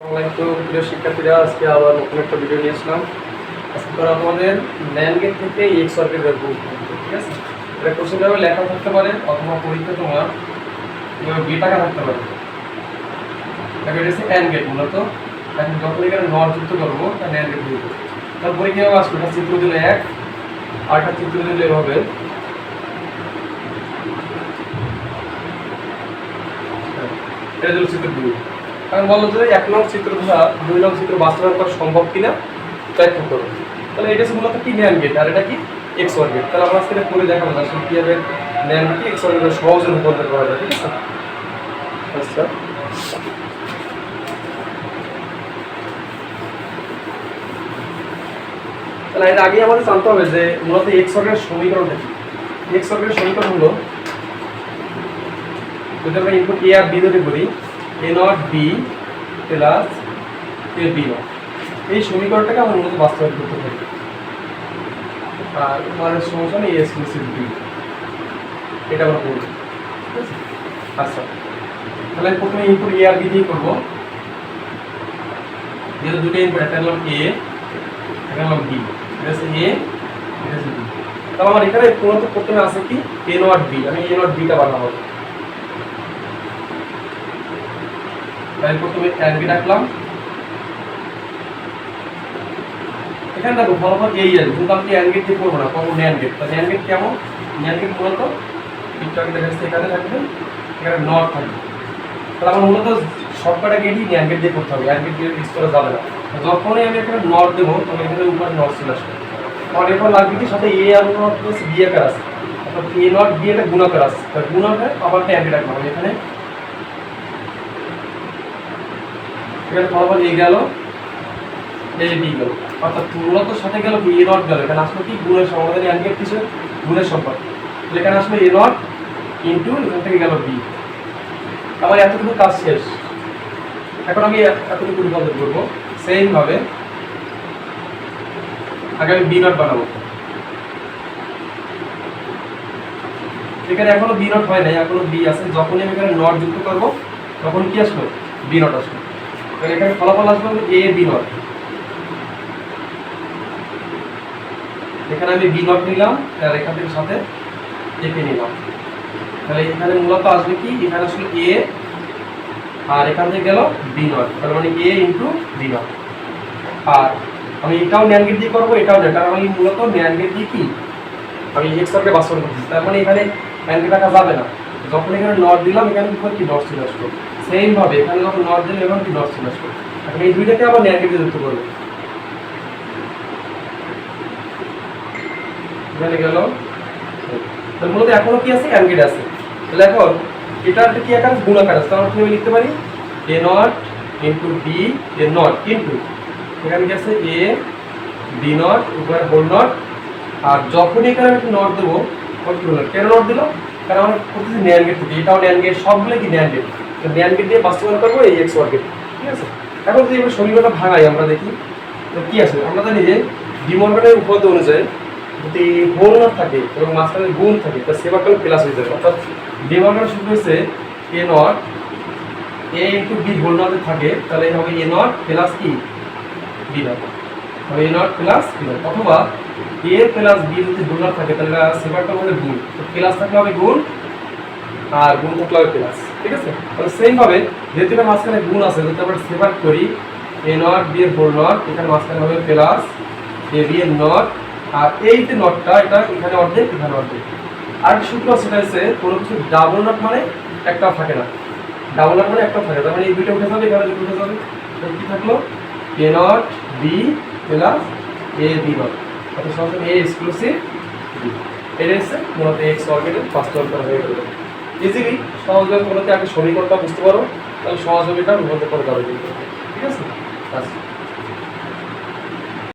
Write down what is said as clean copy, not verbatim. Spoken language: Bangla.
আসসালামাইকুম প্রিয় শিক্ষার্থীরা, আজকে আবার নতুন একটা ভিডিও নিয়ে আসলাম। আজকে তোরা আমাদের ন্যান গেট থেকে এক্স অর্গেট বের করবো, ঠিক আছে? এটা কোশ্চেনভাবে লেখা থাকতে পারে অথবা পরীক্ষা তোমার টাকা থাকতে পারে। এটা হচ্ছে অ্যান গেট মূলত। এখন যখন এখানে নট যুক্ত করবো তাহলে অ্যান গেট দিয়ে দেবো। তারপরে কীভাবে আসবে? এটা চিত্র দিলে এক, আরেকটা চিত্র দিলে এভাবে। এটা দিল চিত্র দুই। কারণ বললো যে 1 নং চিত্র দ্বারা 2 নং চিত্র বাস্তবায়ন করা সম্ভব কিনা ব্যাখ্যা করো। তাহলে এটা মূলত কি ন্যান গেট আর এটা কি এক্স অর গেট। তাহলে আমরা আজকে করে দেখাবো আসলে কীভাবে NAND gate XOR gate সহজে রূপান্তর করা যায়, ঠিক আছে? আচ্ছা, তাহলে এর আগে আমাদের জানতে হবে যে মূলত এক্স অর গেটের সমীকরণটা কি। এক্স অর গেটের সমীকরণ হলো, যদি আমরা ইনপুট এ আর বি ধরে করি, a not B plus A B not, এই সমীকরণটাকে আমরা মূলত বাস্তবায়ন করতে পারি। আর মানে সমস্যা নেই এক্সক্লুসিভ বি, এটা আমরা করব, ঠিক আছে? আচ্ছা, তাহলে প্রথমে ইনপুট এ আর বি দিয়ে করবো। যেহেতু দুটো ইনপুট, একটা হলাম এ, একটা হলাম বি, ঠিক আছে? এ, এটা হচ্ছে বি। তাহলে আমার এখানে মূলত প্রথমে আছে কি এ নট বি, আমি এ নট বিটা বানাবো। তাই প্রথমে অ্যান্ড বি রাখলাম। এখানে দেখো ফলাফল এই আছে, কিন্তু আমি অ্যান্ড গেট দিয়ে করবো না, করবো ন্যান গেট। তাহলে ন্যান গেট কেমন? ন্যান গেট মূলত একটু দেখা যাচ্ছে এখানে থাকবে, এখানে নট থাকবে। তাহলে আমার মূলত সবকটা গেটই ন্যান গেট দিয়ে করতে হবে, অ্যান্ড গেট দিয়ে ইউজ করা যাবে না। যখনই আমি এখানে নট দেবো তখন এখানে উপরে নট চলে আসবে। আমার এরপর লাগবে কি সাথে এ আর নট প্লাস বি আকার আছে, অর্থাৎ এ নট বি একটা গুণাকার আছে, তার গুণাকার আবার একটা অ্যান্ড গেট রাখলাম এখানে। এখানে ফলাফল এ গেল, এই বি গেল, অর্থাৎ মূলত সাথে গেল কি এ নট গেল। এখানে আসলে কি গুণের সমাধান, অ্যান্ড গেট কিছু গুণের সম্পর্ক। এখানে আসলে এ নট ইন্টু এখান থেকে গেল বি। আমার এতটুকু কাজ শেষ। এখন আমি এতটুকু রূপান্তর করবো সেম ভাবে। আগে আমি বি নট বানাবো। এখানে এখনো বি নট হয় নাই, এখনো বি আছে। যখনই আমি এখানে নট যুক্ত করবো তখন কি আসলো? বি নট আসলো। এখানে ফলাফল আসবে এ বি নট। এখানে আমি বি নট নিলাম আর এখান থেকে সাথে একে নিলাম। তাহলে এখানে মূলত আসবে কি, এখানে আসলে এ আর এখান থেকে গেল বি নট, তার মানে এ ইন্টু বি নট। আর আমি এটাও ন্যান গেট দিয়ে করবো, এটাও ন্যান, কারণ আমি মূলত ন্যান গেট দিয়ে কি আমি এক্স অরকে বাস্তবায়ন করতেছি। তার মানে এখানে ন্যান গেট রাখা যাবে না। যখন এখানে নট দিলাম এখানে কি নট চলে আসলো। সেম ভাবে এখানে যখন নট দিলাম এখন কি নট চলে আসলো। এখন এই দুইটাকে আবার ন্যান গেট দিয়ে যুক্ত করবো। এখানে গেল, মূলত এখনো কি আছে? অ্যান্ড গেট আছে। তাহলে এখন এটার কি আকার? গুণাকার আছে। তাহলে আমি লিখতে পারি A not into B A not into এখানে কি আছে এ বি নট উপরে হোল নট। আর যখনই এখানে আমি নট দেবো কি হলো? কেন নট দিল? কারণ আমরা করতেছি ন্যান গেট থেকে, এটাও ন্যান গেট, সবগুলো কি ন্যান গেট। তো ন্যান গেট দিয়ে বাস্তবায়ন করবো এই এক্স অর গেট, ঠিক আছে? এখন যদি এবার সমীকরণটা ভাঙাই আমরা দেখি তো কি আছে। আমরা জানি যে ডি মর্গানের উপপাদ্য অনুযায়ী যদি হোল নট থাকে এবং মাঝখানে গুণ থাকে তা সেবার কালে প্লাস হয়ে যাবে। অর্থাৎ ডি মর্গানের সূত্র হচ্ছে A not A into B whole নটে থাকে, তাহলে হবে এ নট প্লাস কি বি নট, হবে A not plus B not. অথবা এ প্লাস বি যদি হোল নট থাকে তাহলে সেবারটা হবে গুণ, তো প্লাস থাকলে হবে গুণ আর গুণ থাকলে হবে প্লাস, ঠিক আছে? তাহলে সেম ভাবে যেহেতু এটা মাঝখানে গুণ আছে, যদি আমরা সেবার করি এ নট বি এর হোল নট, এখানে মাঝখানে হবে প্লাস এ বি এর নট, আর এই যে নটটা এটা এখানে অর্ধেক এখানে অর্ধেক। আর সূত্র সেটা হচ্ছে কোনো কিছু ডাবল নট মানে একটা থাকে না, ডাবল নট মানে একটা থাকে। তার মানে এই দুইটা উঠে যাবে, এখানে দুটো উঠে যাবে। কি থাকলো? A not B plus A B not, অর্থাৎ সরাসরি এ এক্সক্লুসিভ বি। এটা হচ্ছে মূলত এক্স অর গেটের বাস্তবায়ন করা হয়ে গেল। ইজিলি সহজভাবে মূলত একটা সমীকরণটা বুঝতে পারো, তাহলে সহজভাবে এটা রূপান্তর করা যাবে, ঠিক আছে? আচ্ছা।